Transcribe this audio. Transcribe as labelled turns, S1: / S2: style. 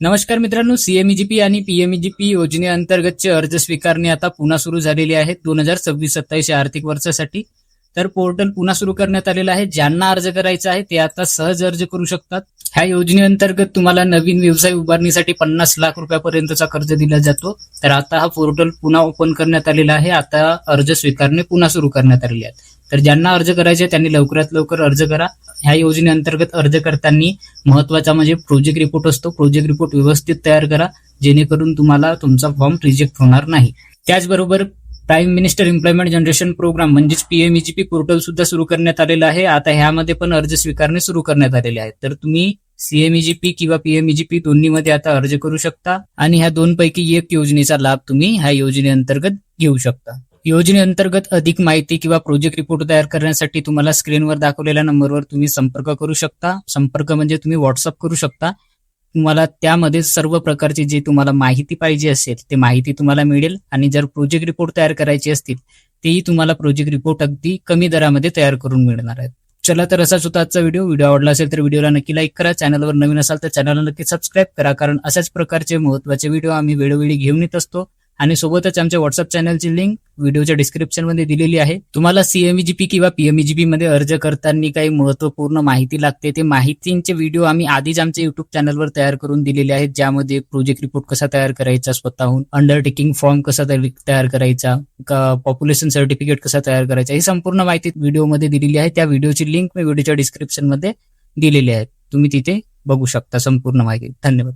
S1: नमस्कार मित्रांनो, सीएमईजीपी आणि पीएमईजीपी योजनेअंतर्गतचे अर्ज स्वीकारणे आता पुन्हा सुरू झालेले आहेत 2026-27 या आर्थिक वर्षासाठी. तर पोर्टल पुन्हा सुरू करण्यात आलेलं आहे. ज्यांना अर्ज करायचा आहे ते आता सहज अर्ज करू शकतात. ह्या योजनेअंतर्गत तुम्हाला नवीन व्यवसाय उभारणीसाठी 50 लाख रुपयापर्यंतचा कर्ज दिला जातो. तर आता हा पोर्टल पुन्हा ओपन करण्यात आलेला आहे. आता अर्ज स्वीकारणे पुन्हा सुरू करण्यात आलेले आहेत. तर ज्यांना अर्ज करायचे त्यांनी लवकरात लवकर अर्ज करा. ह्या योजनेअंतर्गत अर्ज करताना महत्वाचा म्हणजे प्रोजेक्ट रिपोर्ट असतो. प्रोजेक्ट रिपोर्ट व्यवस्थित तयार करा, जेणेकरून तुम्हाला तुमचा फॉर्म रिजेक्ट होणार नाही. त्याचबरोबर prime minister employment generation programme म्हणजेच पीएमईजीपी पोर्टल सुद्धा सुरू करण्यात आलेलं आहे. आता ह्यामध्ये पण अर्ज स्वीकारणे सुरू करण्यात आलेले आहेत. तर तुम्ही सीएमईजीपी किंवा पीएमईजीपी दोन्हीमध्ये आता अर्ज करू शकता आणि ह्या दोनपैकी एक योजनेचा लाभ तुम्ही ह्या योजनेअंतर्गत घेऊ शकता. योजनेअंतर्गत अधिक माहिती किंवा प्रोजेक्ट रिपोर्ट तयार करण्यासाठी तुम्हाला स्क्रीनवर दाखवलेल्या नंबरवर तुम्ही संपर्क करू शकता. संपर्क म्हणजे तुम्ही व्हॉट्सअप करू शकता. तुम्हाला त्यामध्ये सर्व प्रकारची जी तुम्हाला माहिती पाहिजे असेल ते माहिती तुम्हाला मिळेल आणि जर प्रोजेक्ट रिपोर्ट तयार करायची असतील तेही तुम्हाला प्रोजेक्ट रिपोर्ट अगदी कमी दरामध्ये तयार करून मिळणार आहेत. चला तर असाच होता आजचा व्हिडिओ आवडला असेल तर व्हिडिओला नक्की लाईक करा. चॅनलवर नवीन असाल तर चॅनलला नक्की सबस्क्राईब करा, कारण अशाच प्रकारचे महत्त्वाचे व्हिडिओ आम्ही वेळोवेळी घेऊन येत असतो. आणि सोबतच आमच्या व्हॉट्सअप चॅनलची लिंक व्हिडिओच्या डिस्क्रिप्शन मध्ये दिलेली आहे. तुम्हाला सीएमईजीपी किंवा पीएमईजीपी मध्ये अर्ज करताना काही महत्त्वपूर्ण माहिती लागते, ते माहितींचे व्हिडिओ आम्ही आधीच आमच्या युट्यूब चॅनलवर तयार करून दिलेले आहेत. ज्यामध्ये प्रोजेक्ट रिपोर्ट कसा तयार करायचा स्वतःहून, अंडरटेकिंग फॉर्म कसा तयार करायचा, पॉप्युलेशन सर्टिफिकेट कसा तयार करायचा, ही संपूर्ण माहिती व्हिडिओमध्ये दिलेली आहे. त्या व्हिडिओची लिंक मी व्हिडिओच्या डिस्क्रिप्शन मध्ये दिलेली आहे. तुम्ही तिथे बघू शकता संपूर्ण माहिती. धन्यवाद.